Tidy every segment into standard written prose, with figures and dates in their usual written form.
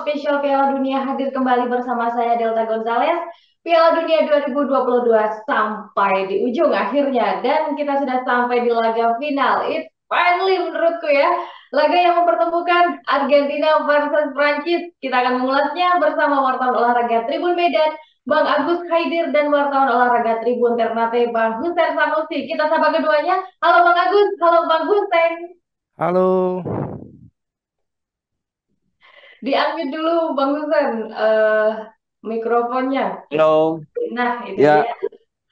spesial Piala Dunia hadir kembali bersama saya Delta Gonzalez. Piala Dunia 2022 sampai di ujung akhirnya dan kita sudah sampai di laga final. It's finally menurutku ya. Laga yang mempertemukan Argentina versus Prancis. Kita akan mengulasnya bersama wartawan olahraga Tribun Medan, Bang Agus Haidir dan wartawan olahraga Tribun Ternate, Bang Hussein Sanusi. Kita sapa keduanya. Halo Bang Agus, halo Bang Hussein. Halo, Di-unmute dulu Bang Hussein mikrofonnya. halo. Nah, itu Ya, dia.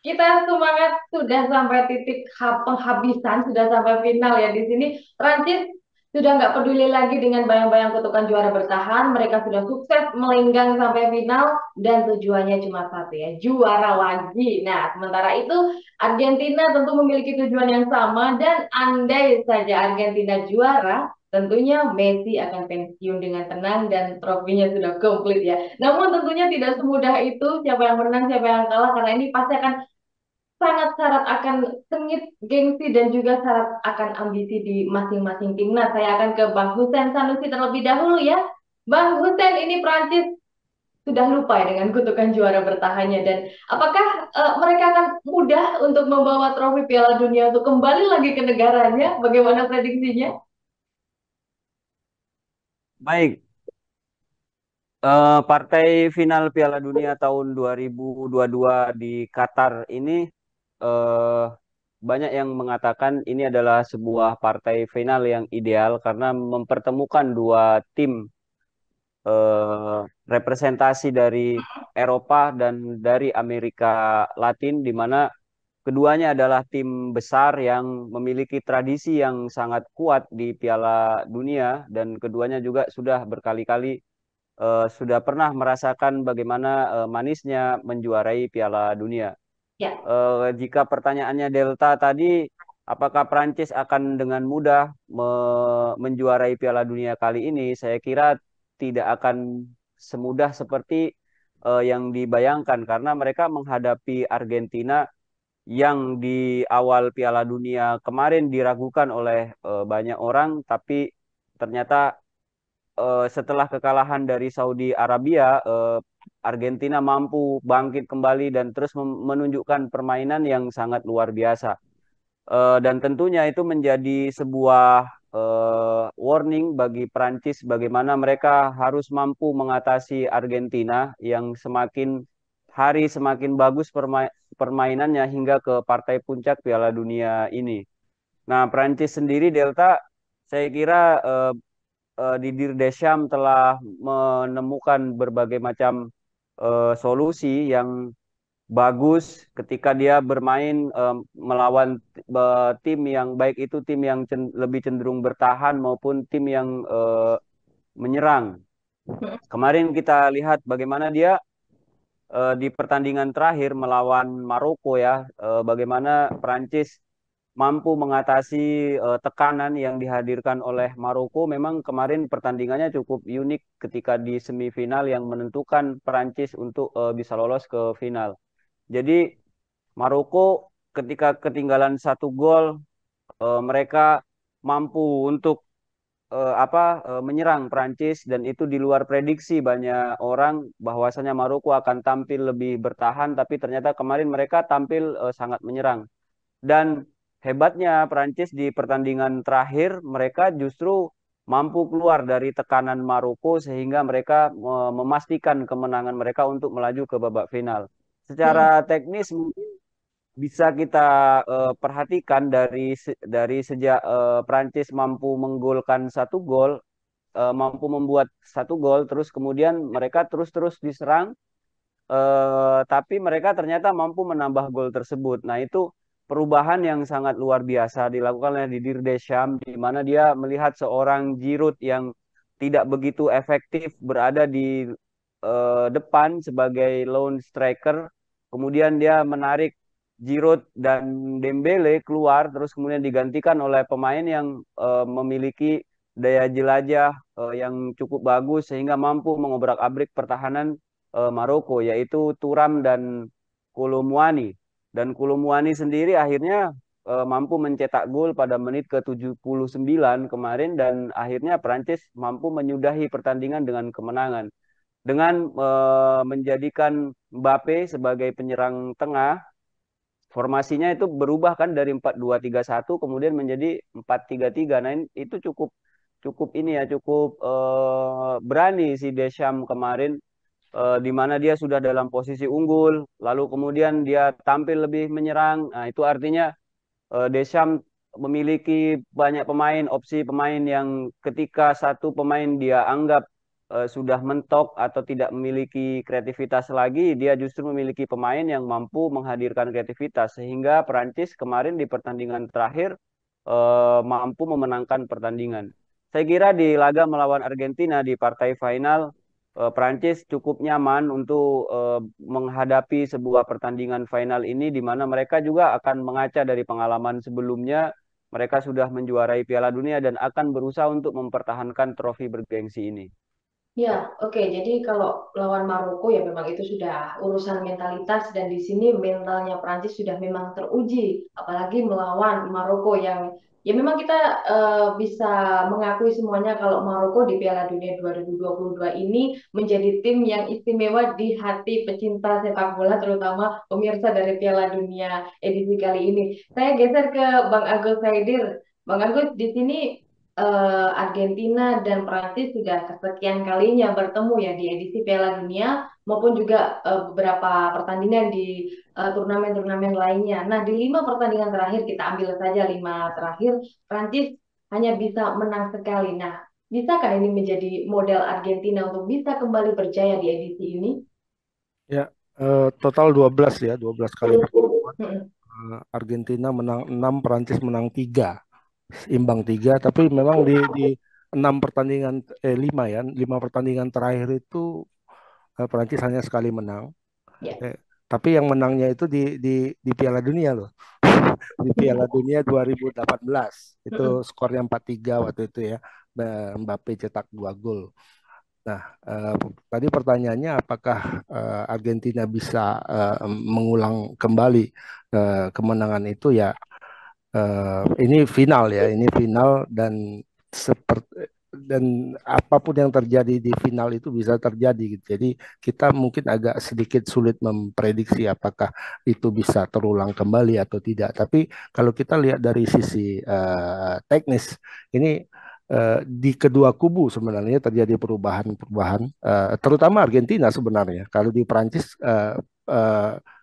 Kita semangat sudah sampai titik penghabisan, sudah sampai final ya di sini. Prancis sudah nggak peduli lagi dengan bayang-bayang kutukan juara bertahan. Mereka sudah sukses melenggang sampai final dan tujuannya cuma satu ya, juara lagi. Nah, sementara itu Argentina tentu memiliki tujuan yang sama dan andai saja Argentina juara, tentunya Messi akan pensiun dengan tenang dan trofinya sudah komplit ya. Namun tentunya tidak semudah itu siapa yang menang, siapa yang kalah karena ini pasti akan sangat syarat akan sengit gengsi dan juga syarat akan ambisi di masing-masing timnas. Saya akan ke Bang Hussein Sanusi terlebih dahulu ya. Bang Hussein, ini Prancis sudah lupa ya dengan kutukan juara bertahannya dan apakah mereka akan mudah untuk membawa trofi Piala Dunia untuk kembali lagi ke negaranya? Bagaimana prediksinya? baik. Partai final Piala Dunia tahun 2022 di Qatar ini eh, banyak yang mengatakan ini adalah sebuah partai final yang ideal karena mempertemukan dua tim eh, representasi dari Eropa dan dari Amerika Latin, di mana keduanya adalah tim besar yang memiliki tradisi yang sangat kuat di Piala Dunia dan keduanya juga sudah berkali-kali sudah pernah merasakan bagaimana manisnya menjuarai Piala Dunia. Ya, Jika pertanyaannya Delta tadi, apakah Prancis akan dengan mudah menjuarai Piala Dunia kali ini? Saya kira tidak akan semudah seperti yang dibayangkan karena mereka menghadapi Argentina yang di awal Piala Dunia kemarin diragukan oleh banyak orang, tapi ternyata setelah kekalahan dari Saudi Arabia, Argentina mampu bangkit kembali dan terus menunjukkan permainan yang sangat luar biasa. Dan tentunya itu menjadi sebuah warning bagi Prancis bagaimana mereka harus mampu mengatasi Argentina yang semakin hari semakin bagus permainannya hingga ke partai puncak Piala Dunia ini. Nah, Prancis sendiri Delta, saya kira Didier Deschamps telah menemukan berbagai macam solusi yang bagus ketika dia bermain melawan tim yang baik itu tim yang lebih cenderung bertahan maupun tim yang menyerang. Kemarin kita lihat bagaimana dia di pertandingan terakhir melawan Maroko ya, bagaimana Prancis mampu mengatasi tekanan yang dihadirkan oleh Maroko. Memang kemarin pertandingannya cukup unik ketika di semifinal yang menentukan Prancis untuk bisa lolos ke final. Jadi Maroko ketika ketinggalan satu gol, mereka mampu untuk menyerang Prancis dan itu di luar prediksi banyak orang bahwasanya Maroko akan tampil lebih bertahan, tapi ternyata kemarin mereka tampil sangat menyerang. Dan hebatnya Prancis di pertandingan terakhir mereka justru mampu keluar dari tekanan Maroko sehingga mereka memastikan kemenangan mereka untuk melaju ke babak final. Secara teknis mungkin bisa kita perhatikan dari sejak Prancis mampu menggolkan satu gol, mampu membuat satu gol, terus kemudian mereka terus-terus diserang, tapi mereka ternyata mampu menambah gol tersebut. Nah, itu perubahan yang sangat luar biasa dilakukan oleh Didier Deschamps, di mana dia melihat seorang Giroud yang tidak begitu efektif berada di depan sebagai lone striker. Kemudian dia menarik Giroud dan Dembele keluar, terus kemudian digantikan oleh pemain yang memiliki daya jelajah yang cukup bagus sehingga mampu mengobrak-abrik pertahanan Maroko yaitu Turam dan Kolomwani. Dan Kolomwani sendiri akhirnya mampu mencetak gol pada menit ke-79 kemarin dan akhirnya Prancis mampu menyudahi pertandingan dengan kemenangan dengan menjadikan Mbappe sebagai penyerang tengah. Formasinya itu berubah kan dari 4-2-3-1 kemudian menjadi 4-3-3. Nah, itu cukup cukup ini ya, cukup berani si Deschamps kemarin, di mana dia sudah dalam posisi unggul, lalu kemudian dia tampil lebih menyerang. Nah, itu artinya Deschamps memiliki banyak pemain, opsi pemain yang ketika satu pemain dia anggap sudah mentok atau tidak memiliki kreativitas lagi, dia justru memiliki pemain yang mampu menghadirkan kreativitas sehingga Perancis kemarin di pertandingan terakhir mampu memenangkan pertandingan. Saya kira di laga melawan Argentina di partai final Prancis cukup nyaman untuk menghadapi sebuah pertandingan final ini di mana mereka juga akan mengaca dari pengalaman sebelumnya. Mereka sudah menjuarai Piala Dunia dan akan berusaha untuk mempertahankan trofi bergengsi ini. Ya, oke. Jadi kalau lawan Maroko ya memang itu sudah urusan mentalitas dan di sini mentalnya Prancis sudah memang teruji, apalagi melawan Maroko yang ya memang kita bisa mengakui semuanya kalau Maroko di Piala Dunia 2022 ini menjadi tim yang istimewa di hati pecinta sepak bola terutama pemirsa dari Piala Dunia edisi kali ini. Saya geser ke Bang Agus Saidir. Bang Agus di sini Argentina dan Prancis sudah kesekian kalinya bertemu ya di edisi Piala Dunia maupun juga beberapa pertandingan di turnamen-turnamen lainnya. Nah, di 5 pertandingan terakhir kita ambil saja 5 terakhir, Prancis hanya bisa menang sekali. Nah, bisakah ini menjadi model Argentina untuk bisa kembali berjaya di edisi ini? Ya, total 12 ya, 12 kali pertemuan. Argentina menang 6, Prancis menang 3, imbang 3. Tapi memang di 6 pertandingan 5 ya, 5 pertandingan terakhir itu Prancis hanya sekali menang. Ya. Tapi yang menangnya itu di Piala Dunia loh. Di Piala Dunia 2018. Itu skornya 4-3 waktu itu ya. Mbappe cetak 2 gol. Nah, tadi pertanyaannya apakah Argentina bisa mengulang kembali kemenangan itu ya? Ini final ya, ini final dan seperti dan apapun yang terjadi di final itu bisa terjadi gitu. Jadi kita mungkin agak sedikit sulit memprediksi apakah itu bisa terulang kembali atau tidak. Tapi kalau kita lihat dari sisi teknis, ini di kedua kubu sebenarnya terjadi perubahan-perubahan, terutama Argentina sebenarnya. Kalau di Prancis,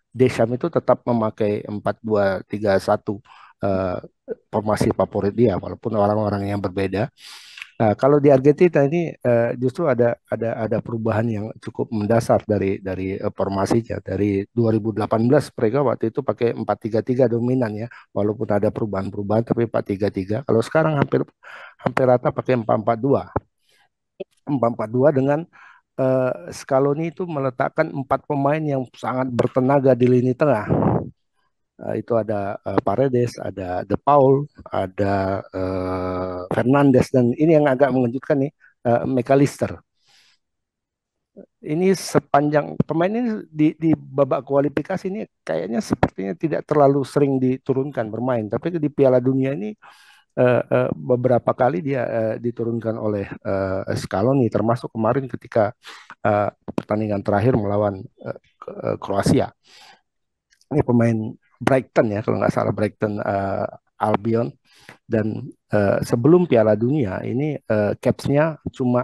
Deschamps itu tetap memakai 4-2-3-1, uh, formasi favorit dia, walaupun orang-orang yang berbeda. Nah, kalau di Argentina ini justru ada perubahan yang cukup mendasar dari formasinya. Dari 2018 mereka waktu itu pakai 4-3-3 dominan ya, walaupun ada perubahan-perubahan tapi 4-3-3. Kalau sekarang hampir hampir rata pakai 4-4-2. 4-4-2 dengan Scaloni itu meletakkan 4 pemain yang sangat bertenaga di lini tengah. Itu ada Paredes, ada De Paul, ada Fernandes, dan ini yang agak mengejutkan nih, McAllister. Ini sepanjang pemain ini di babak kualifikasi ini kayaknya sepertinya tidak terlalu sering diturunkan bermain, tapi di Piala Dunia ini beberapa kali dia diturunkan oleh Scaloni, termasuk kemarin ketika pertandingan terakhir melawan Kroasia. Ini pemain Brighton ya, kalau nggak salah Brighton Albion, dan sebelum Piala Dunia ini caps-nya cuma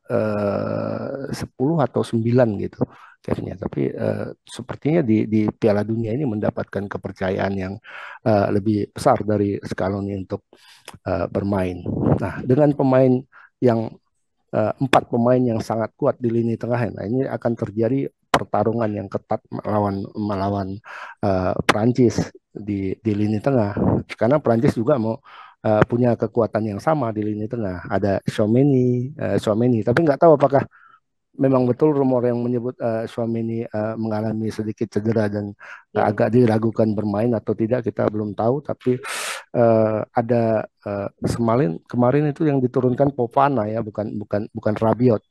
10 atau 9 gitu capsnya, tapi sepertinya di Piala Dunia ini mendapatkan kepercayaan yang lebih besar dari Scaloni untuk bermain. Nah, dengan pemain yang 4 pemain yang sangat kuat di lini tengah, nah ini akan terjadi pertarungan yang ketat melawan Prancis di lini tengah, karena Prancis juga mau punya kekuatan yang sama di lini tengah. Ada Tchouaméni, tapi nggak tahu apakah memang betul rumor yang menyebut Tchouaméni mengalami sedikit cedera dan agak diragukan bermain atau tidak, kita belum tahu. Tapi ada kemarin itu yang diturunkan Fofana ya, bukan Rabiot.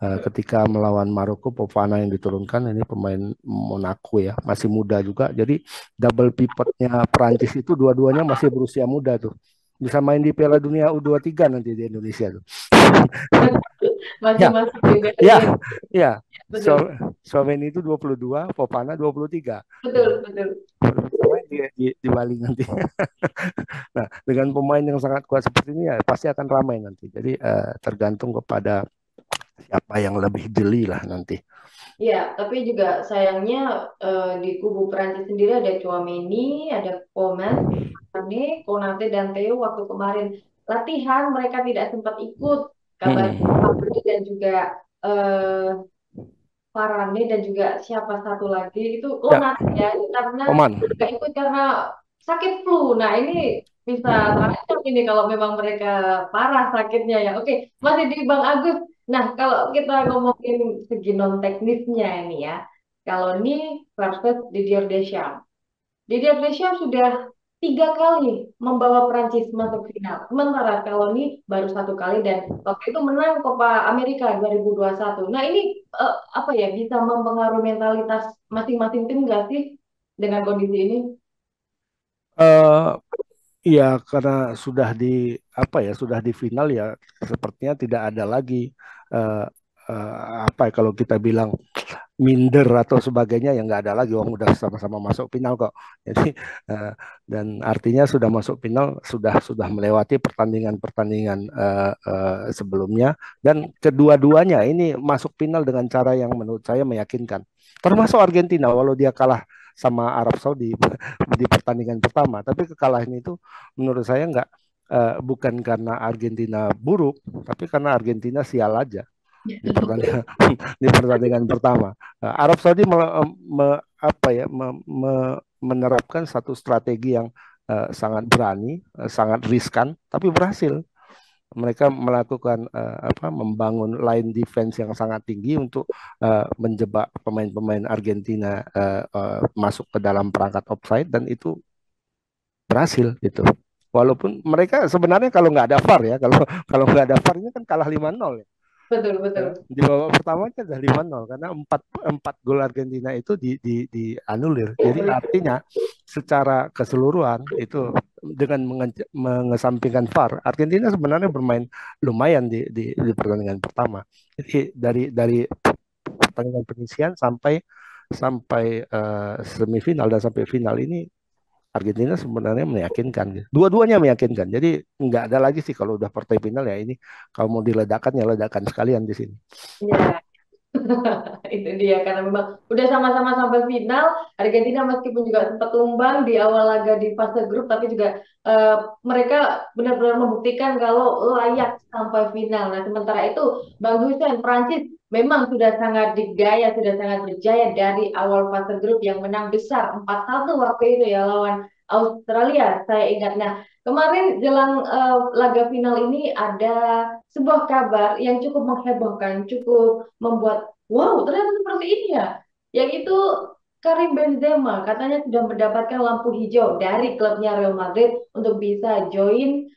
Ketika melawan Maroko, Fofana yang diturunkan ini pemain Monaco ya, masih muda juga. Jadi double pivotnya Perancis itu dua-duanya masih berusia muda tuh. Bisa main di Piala Dunia U23 nanti di Indonesia tuh. Ya, Masih-masih juga ya, ya. ya. Betul, Slovenia itu 22, Fofana 23. Ya, betul, betul. main di Bali nanti. Nah, dengan pemain yang sangat kuat seperti ini ya pasti akan ramai nanti. Jadi tergantung kepada siapa yang lebih jeli lah nanti. Ya, tapi juga sayangnya di kubu Perancis sendiri ada Chouameni, ada Coman, Mane, Konate, dan Theo waktu kemarin latihan mereka tidak sempat ikut. Kabar Hmm. dan juga eh, Varane dan juga siapa satu lagi itu Ya, Konate ya karena Oman. nggak ikut karena sakit flu. Nah ini bisa terancam ini kalau memang mereka parah sakitnya ya. Oke, masih di Bang Agus. Nah kalau kita ngomongin segi non teknisnya ini ya, kalau ini versus Didier Deschamps. Didier Deschamps sudah 3 kali membawa Prancis masuk final. Sementara kalau ini baru 1 kali dan waktu itu menang Copa America 2021. Nah ini apa ya bisa mempengaruhi mentalitas masing-masing tim nggak sih dengan kondisi ini? eh Iya, karena sudah di apa ya, sudah di final ya, sepertinya tidak ada lagi eh, apa ya, kalau kita bilang minder atau sebagainya ya nggak ada lagi. Wong udah sama-sama masuk final kok. Jadi eh, dan artinya sudah masuk final, sudah melewati pertandingan-pertandingan sebelumnya dan kedua-duanya ini masuk final dengan cara yang menurut saya meyakinkan. Termasuk Argentina, walau dia kalah sama Arab Saudi di pertandingan pertama, tapi kekalahan itu menurut saya nggak bukan karena Argentina buruk, tapi karena Argentina sial aja di pertandingan di pertandingan pertama. Arab Saudi apa ya, menerapkan satu strategi yang sangat berani, sangat riskan, tapi berhasil. Mereka melakukan apa, membangun line defense yang sangat tinggi untuk menjebak pemain-pemain Argentina masuk ke dalam perangkat offside dan itu berhasil gitu. Walaupun mereka sebenarnya kalau nggak ada VAR ya, kalau kalau nggak ada VAR ini kan kalah 5-0 ya. Betul, betul. Di babak pertama aja udah 5-0 karena empat gol Argentina itu dianulir. Jadi artinya secara keseluruhan itu dengan mengesampingkan VAR, Argentina sebenarnya bermain lumayan di pertandingan pertama. Jadi dari pertandingan penyisian sampai sampai semifinal dan sampai final ini Argentina sebenarnya meyakinkan. Dua-duanya meyakinkan. Jadi nggak ada lagi sih kalau udah partai final ya ini kalau mau diledakan ya ledakan sekalian di sini. Ya, itu dia karena memang udah sama-sama sampai final. Argentina meskipun juga sempat tumbang di awal laga di fase grup, tapi juga eh, mereka benar-benar membuktikan kalau layak sampai final. Nah, sementara itu Bang Hussein, Prancis memang sudah sangat digaya, sudah sangat berjaya dari awal fase grup yang menang besar 4-1 waktu itu ya lawan Australia. Saya ingat. Nah, kemarin jelang laga final ini ada sebuah kabar yang cukup menghebohkan, cukup membuat wow, ternyata seperti ini ya. Yang itu Karim Benzema katanya sudah mendapatkan lampu hijau dari klubnya Real Madrid untuk bisa join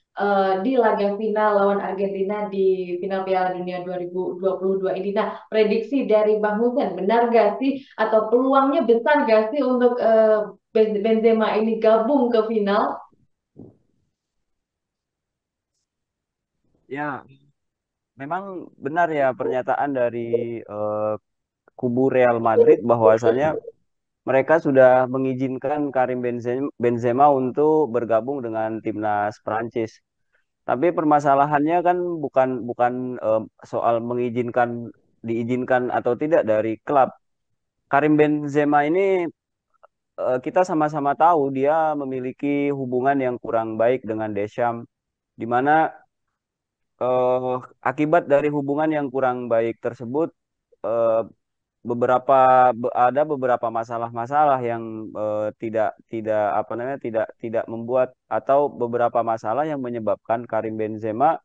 di laga final lawan Argentina di final Piala Dunia 2022 ini. Nah, prediksi dari Bang Hussein benar gak sih atau peluangnya besar gak sih untuk Benzema ini gabung ke final? Ya, memang benar ya pernyataan dari eh, kubu Real Madrid bahwasanya mereka sudah mengizinkan Karim Benzema untuk bergabung dengan timnas Prancis. Tapi permasalahannya kan bukan bukan soal diizinkan atau tidak dari klub. Karim Benzema ini kita sama-sama tahu dia memiliki hubungan yang kurang baik dengan Deschamps, di mana eh, akibat dari hubungan yang kurang baik tersebut eh, ada beberapa masalah-masalah yang tidak tidak apa namanya tidak membuat atau beberapa masalah yang menyebabkan Karim Benzema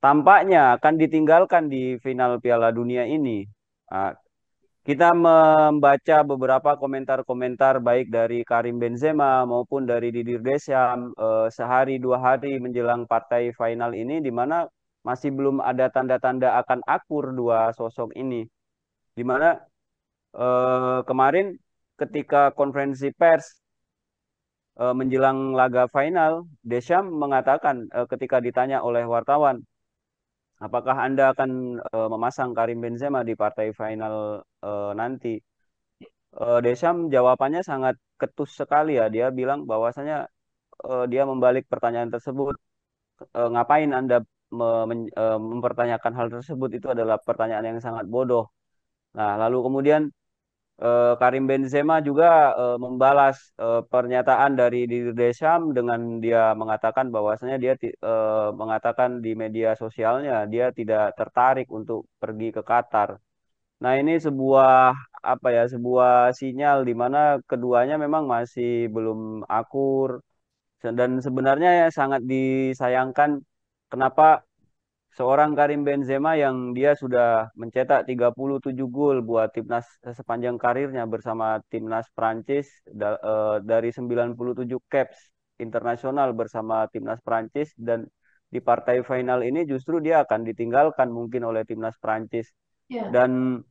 tampaknya akan ditinggalkan di final Piala Dunia ini. Ah, kita membaca beberapa komentar-komentar baik dari Karim Benzema maupun dari Didier Deschamps sehari 2 hari menjelang partai final ini di mana masih belum ada tanda-tanda akan akur dua sosok ini. Di mana kemarin ketika konferensi pers menjelang laga final, Deschamps mengatakan ketika ditanya oleh wartawan, apakah Anda akan memasang Karim Benzema di partai final nanti? Deschamps jawabannya sangat ketus sekali ya. Dia bilang bahwasanya dia membalik pertanyaan tersebut. Ngapain Anda mempertanyakan hal tersebut? Itu adalah pertanyaan yang sangat bodoh. Nah, lalu kemudian Karim Benzema juga membalas pernyataan dari Didier Deschamps dengan dia mengatakan bahwasanya dia mengatakan di media sosialnya dia tidak tertarik untuk pergi ke Qatar. Nah, ini sebuah apa ya, sebuah sinyal di mana keduanya memang masih belum akur dan sebenarnya ya sangat disayangkan kenapa seorang Karim Benzema yang dia sudah mencetak 37 gol buat timnas sepanjang karirnya bersama timnas Prancis dari 97 caps internasional bersama timnas Prancis dan di partai final ini justru dia akan ditinggalkan mungkin oleh timnas Prancis. Ya. Dan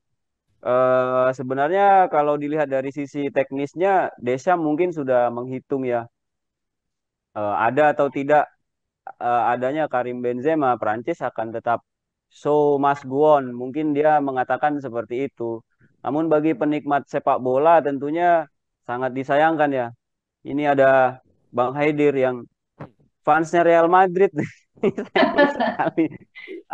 sebenarnya kalau dilihat dari sisi teknisnya, Deschamps mungkin sudah menghitung ya ada atau tidak adanya Karim Benzema, Prancis akan tetap show must go on. Mungkin dia mengatakan seperti itu. Namun bagi penikmat sepak bola tentunya sangat disayangkan ya. Ini ada Bang Haidir yang fansnya Real Madrid. Sayang sekali.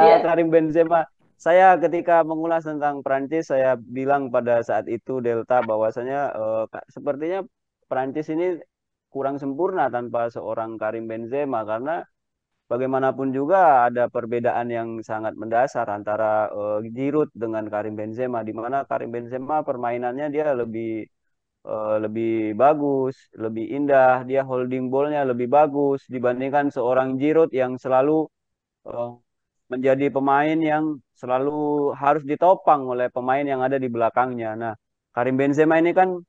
Ya. Karim Benzema. Saya ketika mengulas tentang Prancis, saya bilang pada saat itu Delta bahwasanya sepertinya Prancis ini kurang sempurna tanpa seorang Karim Benzema karena bagaimanapun juga ada perbedaan yang sangat mendasar antara Giroud dengan Karim Benzema, di mana Karim Benzema permainannya dia lebih bagus, lebih indah, dia holding ball-nya lebih bagus dibandingkan seorang Giroud yang selalu eh, menjadi pemain yang selalu harus ditopang oleh pemain yang ada di belakangnya. Nah, Karim Benzema ini kan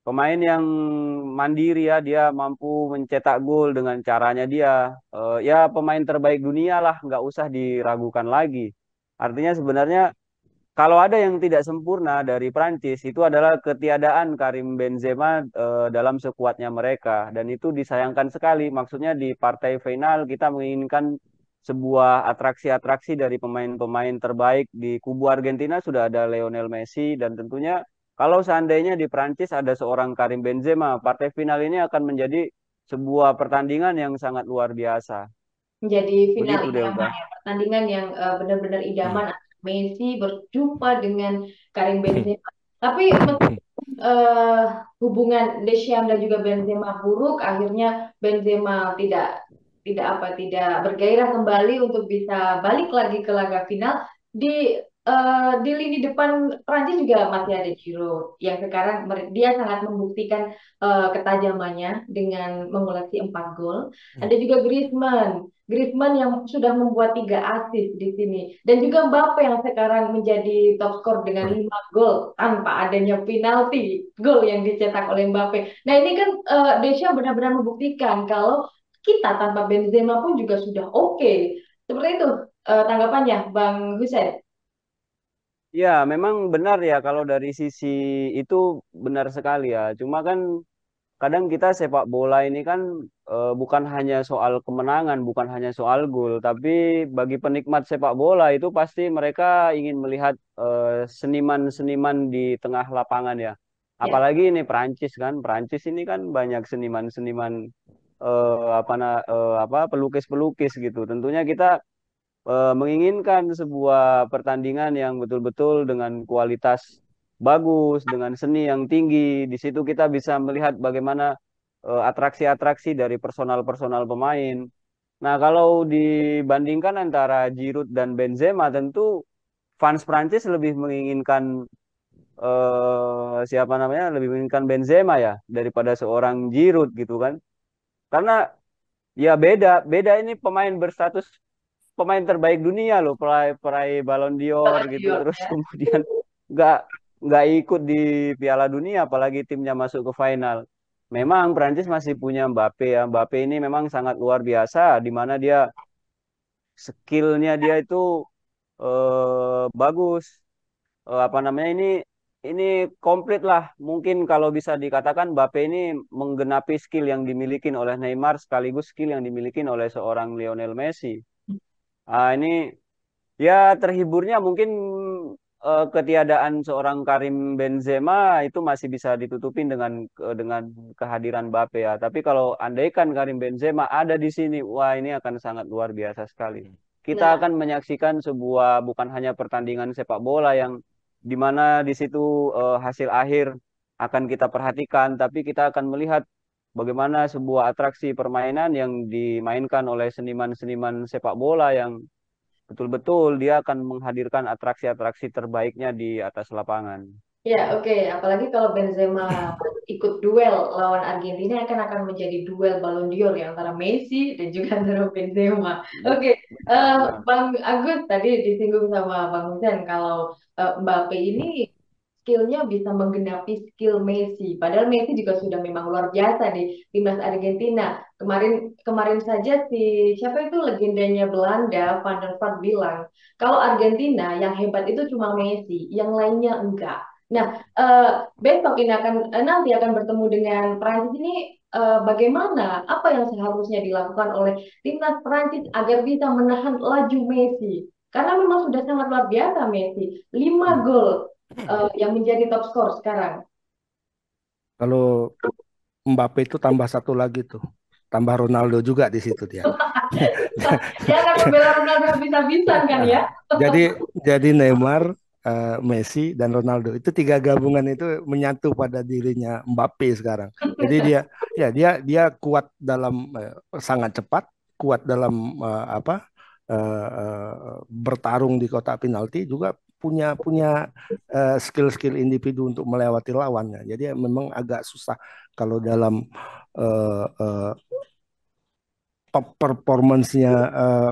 pemain yang mandiri ya, dia mampu mencetak gol dengan caranya dia. Ya pemain terbaik dunia lah, nggak usah diragukan lagi. Artinya sebenarnya kalau ada yang tidak sempurna dari Prancis itu adalah ketiadaan Karim Benzema dalam sekuatnya mereka dan itu disayangkan sekali. Maksudnya di partai final kita menginginkan sebuah atraksi-atraksi dari pemain-pemain terbaik di kubu Argentina sudah ada Lionel Messi dan tentunya kalau seandainya di Prancis ada seorang Karim Benzema, partai final ini akan menjadi sebuah pertandingan yang sangat luar biasa. Menjadi final Begitu idaman Delta. ya, pertandingan yang benar-benar idaman antara Messi berjumpa dengan Karim Benzema. Tapi eh, hubungan Deschamps dan juga Benzema buruk, akhirnya Benzema tidak bergairah kembali untuk bisa balik lagi ke laga final. Di lini depan Prancis juga masih ada Giroud yang sekarang dia sangat membuktikan ketajamannya dengan mengoleksi 4 gol. Ada juga Griezmann yang sudah membuat 3 assist di sini. Dan juga Mbappe yang sekarang menjadi top skor dengan 5 gol tanpa adanya penalti gol yang dicetak oleh Mbappe. Nah ini kan Deschamps benar-benar membuktikan kalau kita tanpa Benzema pun juga sudah oke. Seperti itu tanggapannya Bang Hussein. Ya, memang benar ya kalau dari sisi itu benar sekali ya. Cuma kan kadang kita sepak bola ini kan bukan hanya soal kemenangan, bukan hanya soal gol, tapi bagi penikmat sepak bola itu pasti mereka ingin melihat seniman-seniman di tengah lapangan ya. Ya. Apalagi ini Prancis kan, Prancis ini kan banyak seniman-seniman apa pelukis-pelukis gitu. Tentunya kita menginginkan sebuah pertandingan yang betul-betul dengan kualitas bagus, dengan seni yang tinggi. Di situ kita bisa melihat bagaimana atraksi-atraksi dari personal-personal pemain. Nah, kalau dibandingkan antara Giroud dan Benzema, tentu fans Prancis lebih menginginkan siapa namanya, lebih menginginkan Benzema ya daripada seorang Giroud gitu kan. Karena ya beda, beda ini pemain berstatus pemain terbaik dunia loh, peraih peraih Ballon d'Or gitu, Stadion, terus ya. kemudian nggak nggak ikut di Piala Dunia, apalagi timnya masuk ke final. Memang Prancis masih punya Mbappe ya, Mbappe ini memang sangat luar biasa, di mana dia skillnya dia itu bagus. Apa namanya ini komplit lah. Mungkin kalau bisa dikatakan Mbappe ini menggenapi skill yang dimiliki oleh Neymar sekaligus skill yang dimiliki oleh seorang Lionel Messi. Ini ya terhiburnya mungkin ketiadaan seorang Karim Benzema itu masih bisa ditutupin dengan kehadiran Mbappe ya. Tapi kalau andaikan Karim Benzema ada di sini, wah ini akan sangat luar biasa sekali. Kita Nah, akan menyaksikan sebuah bukan hanya pertandingan sepak bola yang di mana di situ hasil akhir akan kita perhatikan, tapi kita akan melihat bagaimana sebuah atraksi permainan yang dimainkan oleh seniman-seniman sepak bola yang betul-betul dia akan menghadirkan atraksi-atraksi terbaiknya di atas lapangan. ya, oke. Apalagi kalau Benzema ikut duel lawan Argentina akan menjadi duel Ballon d'Or ya antara Messi dan juga antara Benzema. Oke, Benar. Bang Agus tadi disinggung sama Bang Hussein kalau Mbappe ini skillnya bisa menggenapi skill Messi. Padahal Messi juga sudah memang luar biasa di timnas Argentina. Kemarin kemarin saja si siapa itu legendanya Belanda Van der Vaart bilang kalau Argentina yang hebat itu cuma Messi, yang lainnya enggak. Nah, eh, besok ini nanti akan bertemu dengan Prancis ini. Bagaimana apa yang seharusnya dilakukan oleh timnas Prancis agar bisa menahan laju Messi? Karena memang sudah sangat luar biasa Messi, 5 gol yang menjadi top skor sekarang. Kalau Mbappe itu tambah satu lagi tuh, tambah Ronaldo juga di situ dia. Dia akan membela Ronaldo habis-habisan kan ya? Jadi jadi Neymar, Messi dan Ronaldo itu tiga gabungan itu menyatu pada dirinya Mbappe sekarang. Jadi dia kuat dalam sangat cepat, kuat dalam bertarung di kotak penalti juga punya punya skill-skill individu untuk melewati lawannya. Jadi memang agak susah kalau dalam uh, uh, top performance-nya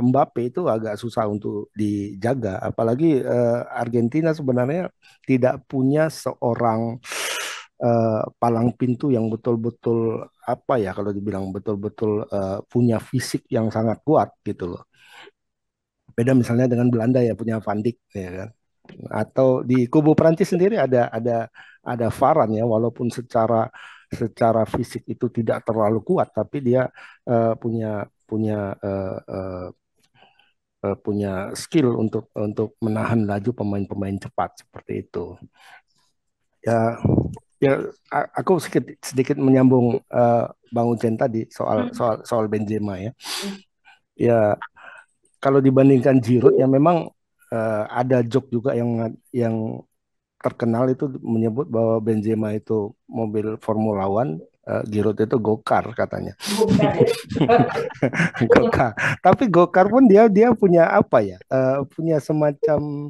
Mbappe itu agak susah untuk dijaga. Apalagi Argentina sebenarnya tidak punya seorang palang pintu yang betul-betul apa ya kalau dibilang betul-betul punya fisik yang sangat kuat gitu loh. Beda misalnya dengan Belanda ya punya Van Dijk ya kan. Atau di kubu Prancis sendiri ada Varane ya walaupun secara fisik itu tidak terlalu kuat tapi dia punya punya punya skill untuk menahan laju pemain-pemain cepat seperti itu. Ya ya aku sedikit sedikit menyambung Bang Ucen tadi soal Benzema ya. Ya kalau dibandingkan Giroud ya memang ada joke juga yang terkenal itu menyebut bahwa Benzema itu mobil Formula One, Giroud itu go-kar katanya. Bukan. Go-kar. Tapi go-kar pun dia dia punya apa ya? Punya semacam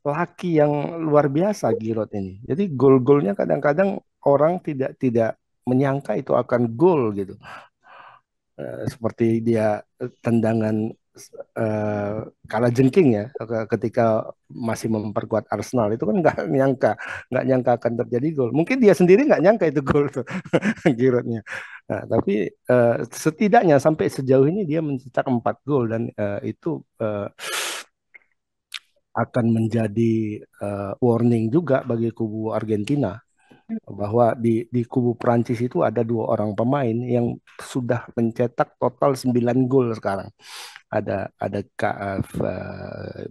laki yang luar biasa Giroud ini. Jadi gol-golnya kadang-kadang orang tidak tidak menyangka itu akan gol gitu. Seperti dia tendangan eh, kalah jengking ya ketika masih memperkuat Arsenal itu kan nggak nyangka akan terjadi gol. Mungkin dia sendiri nggak nyangka itu gol tuh Giroudnya. Nah, tapi setidaknya sampai sejauh ini dia mencetak 4 gol dan itu akan menjadi warning juga bagi kubu Argentina bahwa di kubu Prancis itu ada dua orang pemain yang sudah mencetak total 9 gol sekarang. Ada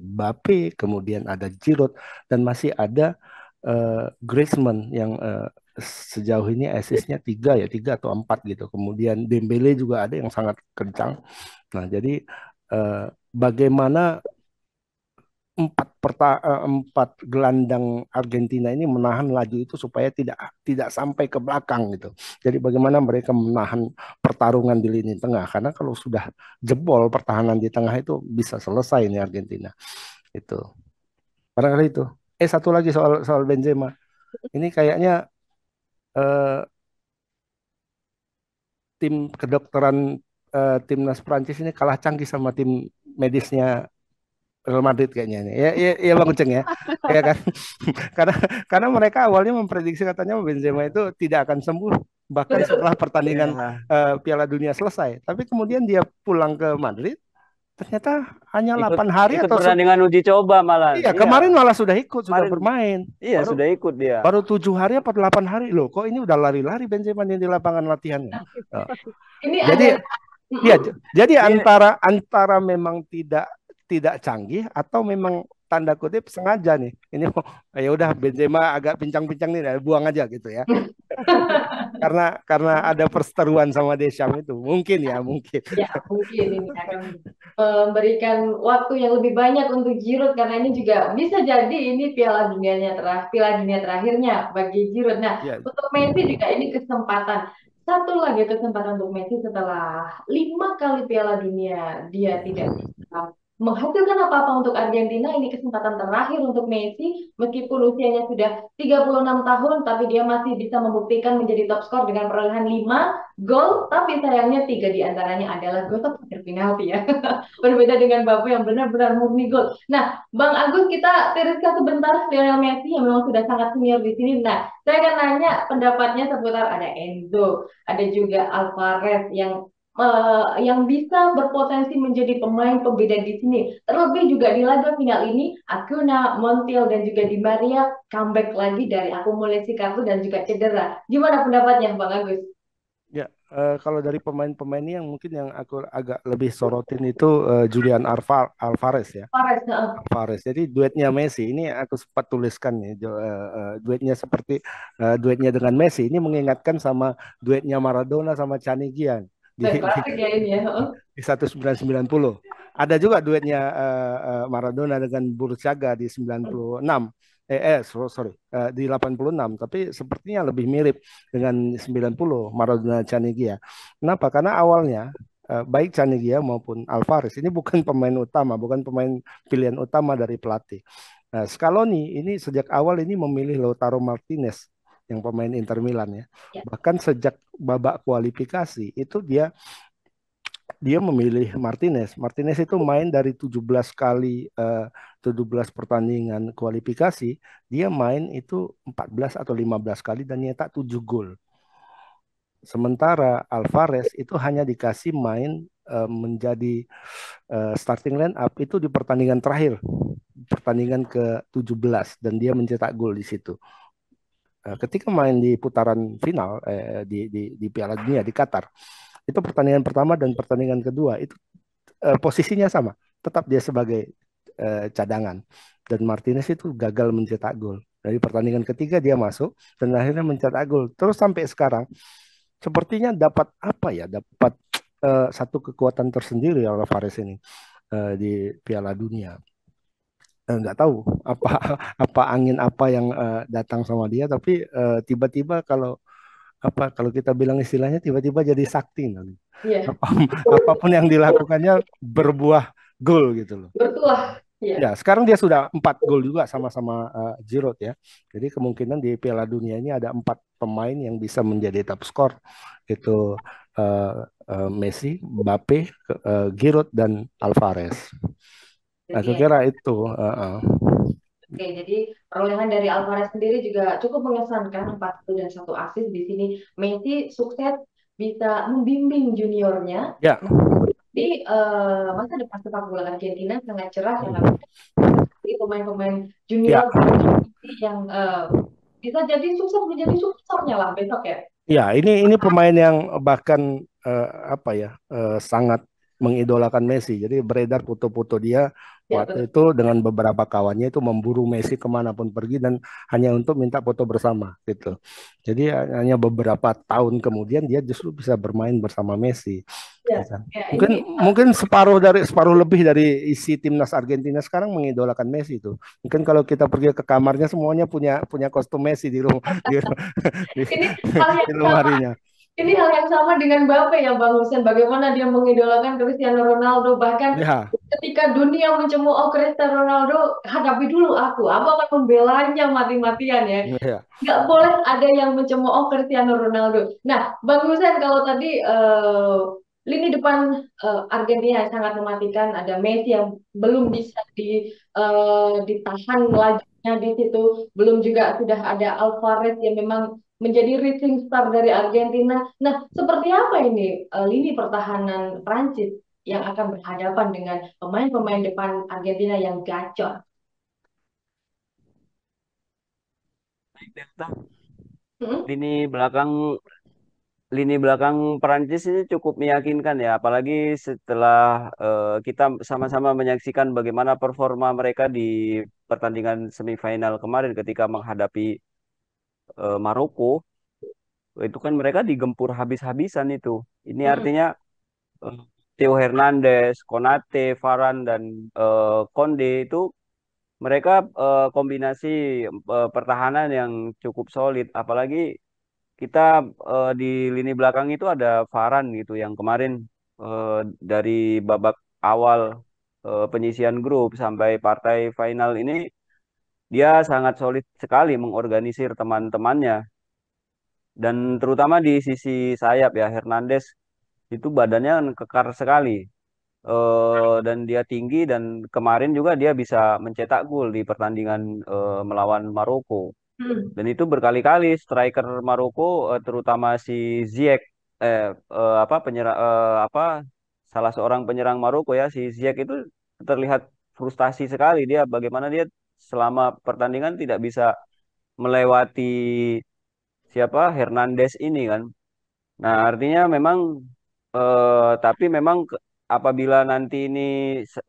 Mbappe, kemudian ada Giroud dan masih ada Griezmann yang sejauh ini assist-nya 3 atau 4 gitu. Kemudian Dembele juga ada yang sangat kencang. Nah, jadi bagaimana empat gelandang Argentina ini menahan laju itu supaya tidak tidak sampai ke belakang gitu. Jadi bagaimana mereka menahan pertarungan di lini tengah karena kalau sudah jebol pertahanan di tengah itu bisa selesai nih Argentina. Itu. Barangkali itu. Satu lagi soal soal Benzema. Ini kayaknya eh, tim kedokteran timnas Prancis ini kalah canggih sama tim medisnya Real Madrid kayaknya ini. Ya Bang Uceng ya. Ya kan? Karena karena mereka awalnya memprediksi katanya Benzema itu tidak akan sembuh bahkan setelah pertandingan Ya, Piala Dunia selesai. Tapi kemudian dia pulang ke Madrid, Ternyata hanya Ikut 8 hari ikut atau pertandingan uji coba malah. iya, Iya, kemarin malah sudah ikut, sudah kemarin bermain. iya Baru sudah ikut dia. baru 7 hari apa 8 hari loh. Kok ini udah lari-lari Benzema di lapangan latihannya. Oh. Ini Jadi ada. ya, Mm-mm. jadi Dia antara memang tidak tidak canggih atau memang tanda kutip sengaja nih. Ini ya udah Benzema agak pincang-pincang nih, buang aja gitu ya. Karena ada perseteruan sama Deschamps itu. Mungkin ya, mungkin. Ya, mungkin ini akan memberikan waktu yang lebih banyak untuk Giroud karena ini juga bisa jadi ini Piala Dunia terakhirnya bagi Giroud. Nah, Ya, untuk Messi juga ini kesempatan satu lagi kesempatan untuk Messi setelah 5 kali Piala Dunia dia tidak bisa menghasilkan apa-apa untuk Argentina. Ini kesempatan terakhir untuk Messi meskipun usianya sudah 36 tahun tapi dia masih bisa membuktikan menjadi top skor dengan perolehan 5 gol, tapi sayangnya 3 diantaranya adalah gol terakhir penalti ya. Berbeda dengan Mbappe yang benar-benar murni gol. Nah, Bang Agus, kita tiriskan sebentar Lionel Messi yang memang sudah sangat senior di sini. Nah, saya akan nanya pendapatnya seputar ada Enzo, ada juga Alvarez yang bisa berpotensi menjadi pemain pembeda di sini. Terlebih juga di laga final ini, Acuna, Montiel, dan juga Di Maria comeback lagi dari akumulasi kartu dan juga cedera. Gimana pendapatnya, Bang Agus? ya. Kalau dari pemain-pemain ini yang mungkin yang aku agak lebih sorotin itu Julian Alvarez ya. Fares, Alvarez. Jadi duetnya Messi ini aku sempat tuliskan nih, duetnya seperti duetnya dengan Messi ini mengingatkan sama duetnya Maradona sama Canigian di, dan di, klasik ya ini ya. di 1990. Ada juga duetnya Maradona dengan Bursaga di 96. Sorry, di 86, tapi sepertinya lebih mirip dengan 90 Maradona Canigia. Kenapa? Karena awalnya baik Canigia maupun Alvarez ini bukan pemain utama, bukan pemain pilihan utama dari pelatih. Nah, Scaloni ini sejak awal ini memilih Lautaro Martinez yang pemain Inter Milan ya. Ya, Bahkan sejak babak kualifikasi itu dia memilih Martinez. Martinez itu main dari 17 kali 17 pertandingan kualifikasi, dia main itu 14 atau 15 kali dan nyetak 7 gol. Sementara Alvarez itu hanya dikasih main menjadi starting line up itu di pertandingan terakhir, pertandingan ke-17 dan dia mencetak gol di situ. Ketika main di putaran final di Piala Dunia di Qatar, itu pertandingan pertama dan pertandingan kedua itu posisinya sama, tetap dia sebagai cadangan dan Martinez itu gagal mencetak gol. Dari pertandingan ketiga dia masuk dan akhirnya mencetak gol. Terus sampai sekarang sepertinya dapat apa ya? Dapat satu kekuatan tersendiri oleh Fares ini di Piala Dunia. Nggak tahu apa apa angin apa yang datang sama dia, tapi tiba-tiba kalau kita bilang istilahnya tiba-tiba jadi sakti nanti. iya, Apapun yang dilakukannya berbuah gol gitu loh. bertuah. Iya. Ya, sekarang dia sudah 4 gol juga sama-sama Giroud ya. Jadi kemungkinan di Piala Dunia ini ada 4 pemain yang bisa menjadi top skor. Itu Messi, Mbappe, Giroud dan Alvarez. Jadi, Aku kira itu. oke, jadi perolehan dari Alvarez sendiri juga cukup mengesankan 4 gol dan 1 assist di sini. Messi sukses bisa membimbing juniornya. Ya, Di masa depan sepak bola Argentina sangat cerah karena di pemain-pemain ya, junior yang bisa jadi sukses menjadi suksesornya lah besok ya. ya. Ini pemain yang bahkan apa ya sangat mengidolakan Messi. Jadi beredar foto-foto dia Ya, waktu itu dengan beberapa kawannya itu memburu Messi kemanapun pergi dan hanya untuk minta foto bersama gitu. Jadi hanya beberapa tahun kemudian dia justru bisa bermain bersama Messi. ya, Ya kan? ya, Mungkin ini mungkin separuh lebih dari isi timnas Argentina sekarang mengidolakan Messi itu. Mungkin kalau kita pergi ke kamarnya semuanya punya punya kostum Messi di rumah di, ini hal di yang lemarinya. Ini hal yang sama dengan Mbappe ya Bang Hussein. Bagaimana dia mengidolakan Cristiano Ronaldo. Bahkan Ya, ketika dunia mencemooh Cristiano Ronaldo, hadapi dulu aku. Aku akan membelanya mati-matian ya. ya. Nggak boleh ada yang mencemooh Cristiano Ronaldo. Nah, Bang Hussein kalau tadi lini depan Argentina yang sangat mematikan. Ada Messi yang belum bisa ditahan lajunya di situ. Belum juga sudah ada Alvarez yang memang menjadi rising star dari Argentina. Nah, seperti apa ini lini pertahanan Prancis? yang akan berhadapan dengan pemain-pemain depan Argentina yang gacor. Hmm? Lini belakang lini belakang Perancis ini cukup meyakinkan ya, apalagi setelah kita sama-sama menyaksikan bagaimana performa mereka di pertandingan semifinal kemarin ketika menghadapi Maroko. Itu kan mereka digempur habis-habisan itu. Ini Hmm. artinya eh, Theo Hernandez, Konate, Varane dan Konde itu mereka kombinasi pertahanan yang cukup solid. Apalagi kita di lini belakang itu ada Varane gitu yang kemarin dari babak awal penyisian grup sampai partai final ini dia sangat solid sekali mengorganisir teman-temannya dan terutama di sisi sayap ya Hernandez itu badannya kan kekar sekali. Dan dia tinggi dan kemarin juga dia bisa mencetak gol di pertandingan melawan Maroko. Hmm. Dan itu berkali-kali striker Maroko terutama si Ziyech apa penyerang apa salah seorang penyerang Maroko ya si Ziyech itu terlihat frustasi sekali dia bagaimana dia selama pertandingan tidak bisa melewati siapa Hernandez ini kan. Nah, artinya memang tapi memang apabila nanti ini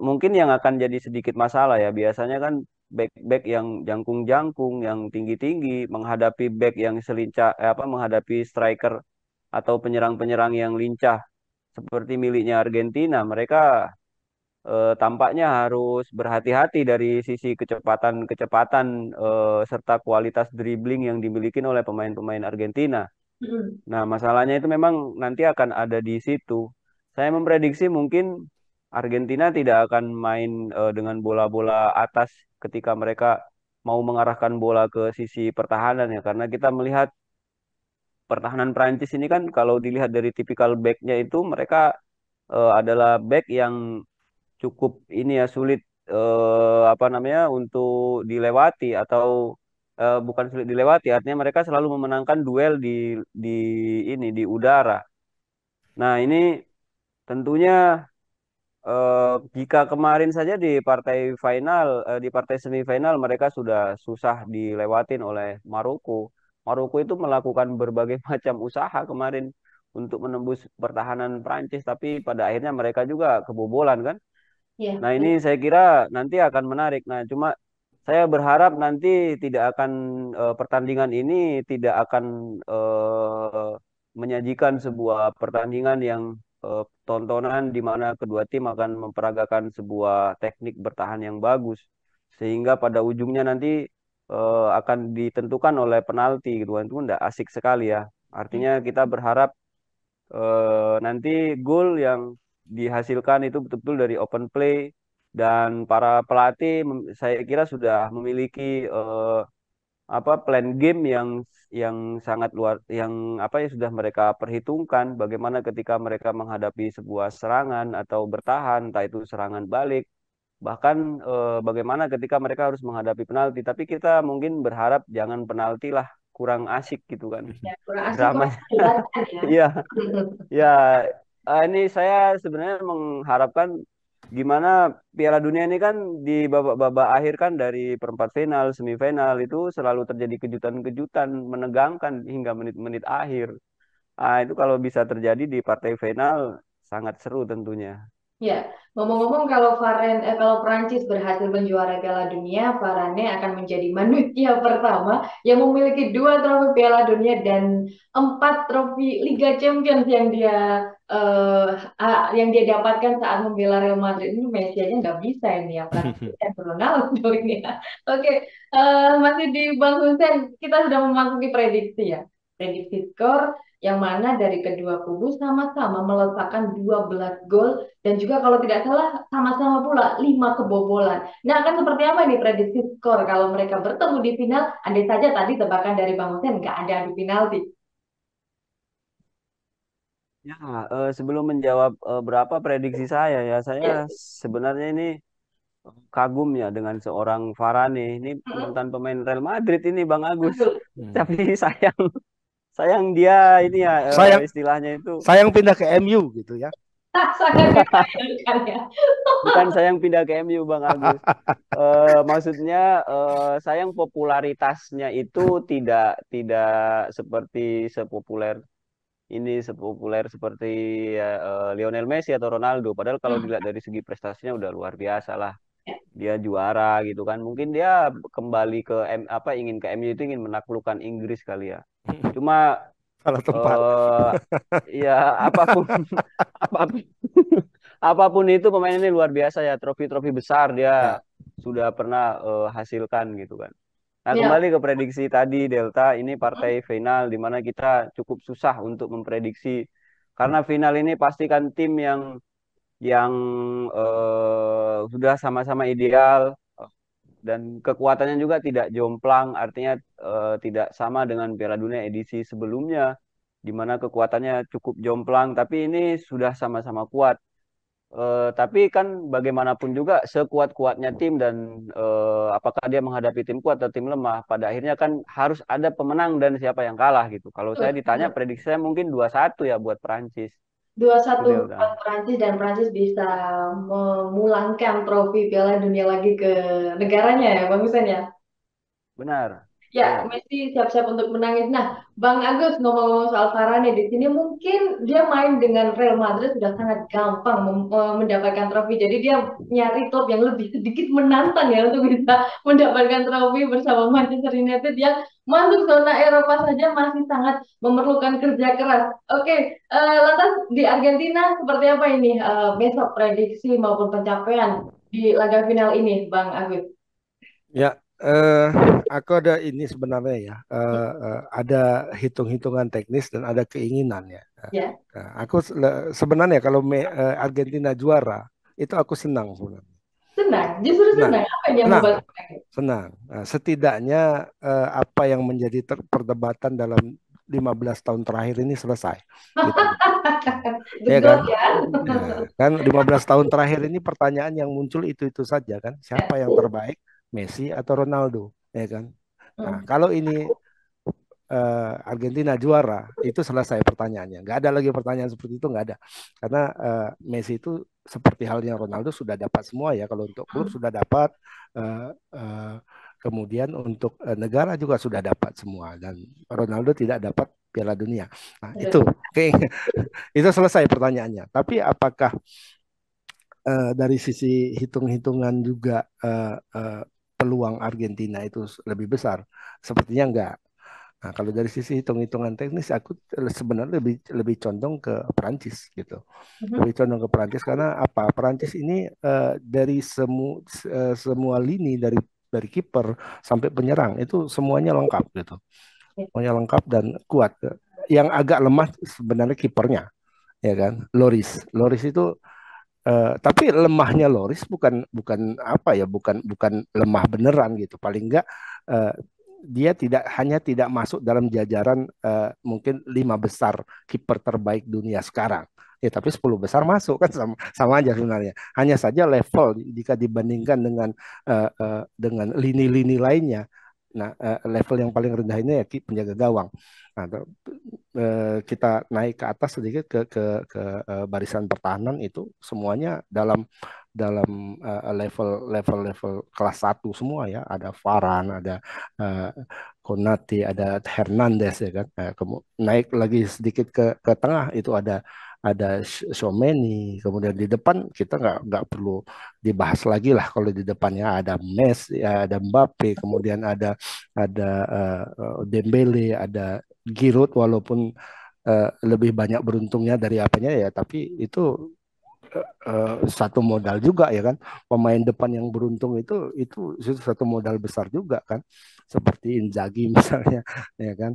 mungkin yang akan jadi sedikit masalah ya, biasanya kan back-back yang jangkung-jangkung, yang tinggi-tinggi menghadapi back yang selincah apa menghadapi striker atau penyerang-penyerang yang lincah seperti miliknya Argentina, mereka tampaknya harus berhati-hati dari sisi kecepatan-kecepatan serta kualitas dribbling yang dimiliki oleh pemain-pemain Argentina. Hmm. Nah, masalahnya itu memang nanti akan ada di situ. Saya memprediksi mungkin Argentina tidak akan main dengan bola-bola atas ketika mereka mau mengarahkan bola ke sisi pertahanan ya, karena kita melihat pertahanan Prancis ini kan kalau dilihat dari tipikal backnya itu mereka adalah back yang cukup ini ya sulit apa namanya untuk dilewati atau bukan sulit dilewati, artinya mereka selalu memenangkan duel di ini di udara. Nah, ini tentunya jika kemarin saja di partai final, di partai semifinal mereka sudah susah dilewatin oleh Maroko. Maroko itu melakukan berbagai macam usaha kemarin untuk menembus pertahanan Prancis, tapi pada akhirnya mereka juga kebobolan kan. Ya, Nah, ini betul. saya kira nanti akan menarik. Nah, cuma saya berharap nanti tidak akan pertandingan ini tidak akan menyajikan sebuah pertandingan yang tontonan di mana kedua tim akan memperagakan sebuah teknik bertahan yang bagus sehingga pada ujungnya nanti akan ditentukan oleh penalti gitu kan itu enggak asik sekali ya. Ya. Artinya kita berharap nanti gol yang dihasilkan itu betul-betul dari open play dan para pelatih saya kira sudah memiliki apa plan game yang sangat luar yang apa ya sudah mereka perhitungkan bagaimana ketika mereka menghadapi sebuah serangan atau bertahan entah itu serangan balik bahkan bagaimana ketika mereka harus menghadapi penalti tapi kita mungkin berharap jangan penalti lah kurang asik gitu kan Ya, kurang asik kok dramanya. menyebalkan ya. Iya. Ya, ini saya sebenarnya mengharapkan gimana Piala Dunia ini kan di babak-babak akhir kan dari perempat final, semifinal itu selalu terjadi kejutan-kejutan menegangkan hingga menit-menit akhir. Ah, itu kalau bisa terjadi di partai final sangat seru tentunya. Ya, ngomong-ngomong kalau Prancis berhasil menjuarai Piala Dunia, Varane akan menjadi manusia pertama yang memiliki 2 trofi Piala Dunia dan 4 trofi Liga Champions eh, yang dia dapatkan saat membela Real Madrid. Ini Messi aja nggak bisa ini ya, apalagi dan Ronaldo ini ya. Oke, masih di Bang Hussein, kita sudah memasuki prediksi ya. Prediksi skor yang mana dari kedua kubu sama-sama meletakkan 12 gol dan juga kalau tidak salah sama-sama pula 5 kebobolan. Nah, akan seperti apa nih prediksi skor kalau mereka bertemu di final? Andai saja tadi tebakan dari Bang Hussein nggak ada adu penalti. Ya, sebelum menjawab berapa prediksi saya ya, saya Ya. sebenarnya ini kagum ya dengan seorang Varane. Ini Mm-mm. mantan pemain Real Madrid ini Bang Agus. Betul. Hmm. Tapi sayang sayang dia ini ya Sayang istilahnya itu sayang pindah ke MU gitu ya. Sangat disayangkan ya. Bukan sayang pindah ke MU Bang Agus. Maksudnya sayang popularitasnya itu tidak seperti sepopuler seperti Lionel Messi atau Ronaldo. Padahal kalau Hmm. dilihat dari segi prestasinya udah luar biasa lah. Dia juara gitu kan. Mungkin dia kembali ke ingin ke MU itu ingin menaklukkan Inggris kali ya. Cuma Salah tempat. eh ya apapun apapun apapun itu pemain ini luar biasa ya. Trofi-trofi besar dia Ya. sudah pernah hasilkan gitu kan. Nah, Ya. kembali ke prediksi tadi Delta, ini partai final di mana kita cukup susah untuk memprediksi karena final ini pastikan tim yang sudah sama-sama ideal dan kekuatannya juga tidak jomplang, artinya tidak sama dengan Piala Dunia edisi sebelumnya di mana kekuatannya cukup jomplang, tapi ini sudah sama-sama kuat. Tapi kan bagaimanapun juga sekuat-kuatnya tim dan apakah dia menghadapi tim kuat atau tim lemah, pada akhirnya kan harus ada pemenang dan siapa yang kalah gitu. Kalau saya ditanya Betul. prediksi saya mungkin 2-1 ya buat Perancis. Dua Itu satu buat Delta. Prancis dan Prancis bisa memulangkan trofi Piala Dunia lagi ke negaranya ya, Bang Hussein ya. Benar. Ya, Iya. Messi siap-siap untuk menangis. Nah, Bang Agus ngomong-ngomong soal Varane di sini mungkin dia main dengan Real Madrid sudah sangat gampang mendapatkan trofi. Jadi dia nyari klub yang lebih sedikit menantang ya untuk bisa mendapatkan trofi bersama Manchester United yang masuk zona Eropa saja masih sangat memerlukan kerja keras. Oke, lantas di Argentina seperti apa ini besok prediksi maupun pencapaian di laga final ini, Bang Agus? Ya, aku ada ini sebenarnya ya, ada hitung-hitungan teknis dan ada keinginan ya. Ya, Nah, aku sebenarnya kalau Argentina juara itu aku senang sebenarnya. senang, justru Senang, senang. Apa yang senang, membuat senang. Nah, setidaknya apa yang menjadi perdebatan dalam 15 tahun terakhir ini selesai, gitu. Ya betul kan? kan? Nah, kan 15 tahun terakhir ini pertanyaan yang muncul itu saja kan. Siapa yang terbaik, Messi atau Ronaldo, ya kan? Nah, Hmm, kalau ini Argentina juara, itu selesai pertanyaannya. Nggak ada lagi pertanyaan seperti itu, nggak ada. Karena Messi itu seperti halnya Ronaldo sudah dapat semua ya. Kalau untuk klub hmm, sudah dapat, uh, uh, kemudian untuk negara juga sudah dapat semua. Dan Ronaldo tidak dapat Piala Dunia. Nah, itu, betul. oke, itu selesai pertanyaannya. Tapi apakah dari sisi hitung-hitungan juga peluang Argentina itu lebih besar? Sepertinya enggak. Nah, kalau dari sisi hitung-hitungan teknis, aku sebenarnya lebih lebih condong ke Perancis gitu. Mhm. Lebih condong ke Perancis karena apa? Perancis ini dari semua lini dari kiper sampai penyerang itu semuanya lengkap gitu. Semuanya lengkap dan kuat. Yang agak lemah sebenarnya kipernya, ya kan? Loris itu tapi lemahnya Loris bukan bukan apa ya, bukan bukan lemah beneran gitu. Paling enggak eh, dia tidak masuk dalam jajaran mungkin 5 besar kiper terbaik dunia sekarang. Ya, tapi 10 besar masuk kan, sama sama aja sebenarnya. Hanya saja level jika dibandingkan dengan lini-lini lainnya. Nah, level yang paling rendah ini ya penjaga gawang. Nah, kita naik ke atas sedikit ke barisan pertahanan itu semuanya dalam dalam level kelas satu semua ya. Ada Varane, ada uh, Konate, ada Hernandez ya kan. Naik lagi sedikit ke tengah itu ada Tchouaméni, kemudian di depan kita nggak perlu dibahas lagi lah. Kalau di depannya ada Messi, ya, ada Mbappe, kemudian ada Dembele, ada Giroud, walaupun lebih banyak beruntungnya dari apanya ya, tapi itu satu modal juga ya kan. Pemain depan yang beruntung itu satu modal besar juga kan, seperti Inzaghi misalnya, ya kan.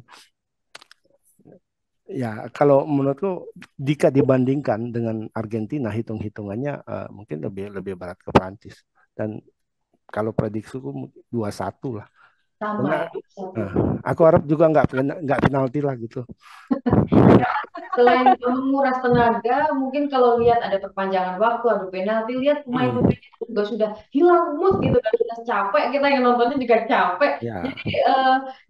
Ya, kalau menurutku jika dibandingkan dengan Argentina, hitung-hitungannya mungkin lebih lebih berat ke Prancis. Dan kalau prediksiku 2-1 lah. Sama Karena ya, satu. eh, aku harap juga nggak penalti lah gitu. Ya, selain menguras tenaga, mungkin kalau lihat ada perpanjangan waktu, ada penalti, lihat Hmm, pemain-pemain itu juga sudah hilang mood gitu kan, sudah capek, kita yang nontonnya juga capek. ya, Jadi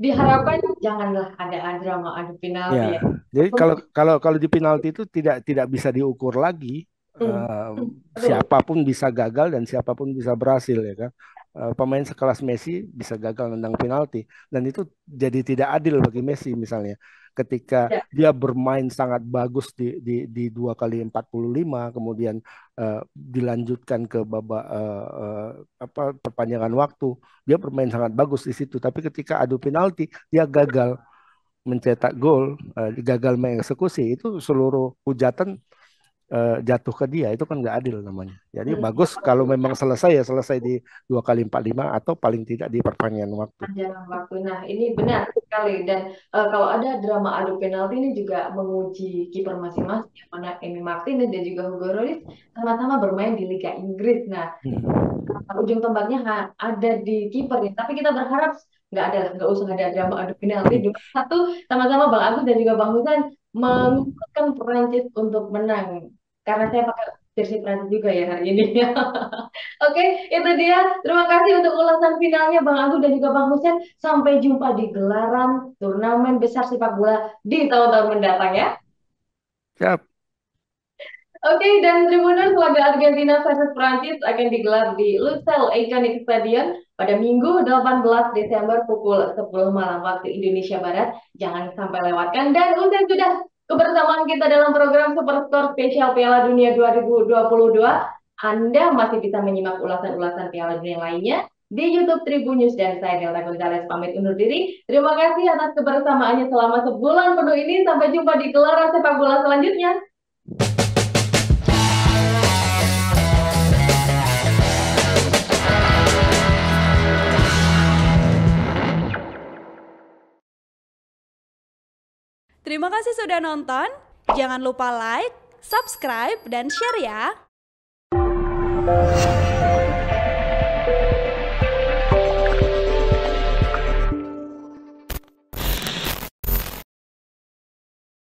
diharapkan janganlah ada drama, ada ya. penalti ya. Jadi kalau kalau kalau di penalti itu tidak tidak bisa diukur lagi. Siapapun bisa gagal dan siapapun bisa berhasil ya kan. Pemain sekelas Messi bisa gagal nendang penalti dan itu jadi tidak adil bagi Messi misalnya ketika Ya. dia bermain sangat bagus di 2 kali 45 kemudian dilanjutkan ke babak perpanjangan waktu, dia bermain sangat bagus di situ, tapi ketika adu penalti dia gagal mencetak gol, gagal mengeksekusi, itu seluruh hujatan jatuh ke dia, itu kan nggak adil namanya. Jadi bagus kalau memang selesai ya selesai di 2 kali 45 atau paling tidak di perpanjangan waktu. Perpanjangan waktu. Nah, ini benar sekali. Dan kalau ada drama adu penalti ini juga menguji kiper masing-masing, yang mana Emi Martinez dan juga Hugo Lloris sama-sama bermain di Liga Inggris. Nah, ujung tombaknya ada di kiper nih. Tapi kita berharap nggak usah ada drama adu penalti. Satu, sama-sama Bang Agus dan juga Bang Husan menguatkan Prancis untuk menang. Karena saya pakai jersey Prancis juga ya hari ini. Oke, itu dia. Terima kasih untuk ulasan finalnya Bang Agus dan juga Bang Husen. Sampai jumpa di gelaran turnamen besar sepak bola di tahun-tahun mendatang ya. Siap. Oke, dan Tribuners, laga Argentina versus Prancis akan digelar di Lusail Iconic Stadium pada Minggu 18 Desember pukul 10 malam waktu Indonesia Barat. Jangan sampai lewatkan. Dan usai sudah kebersamaan kita dalam program Superstore Spesial Piala Dunia 2022, Anda masih bisa menyimak ulasan-ulasan Piala Dunia lainnya di YouTube Tribun News, dan saya Delta Gonzalez pamit undur diri. Terima kasih atas kebersamaannya selama sebulan penuh ini. Sampai jumpa di gelaran sepak bola selanjutnya. Terima kasih sudah nonton. Jangan lupa like, subscribe, dan share ya.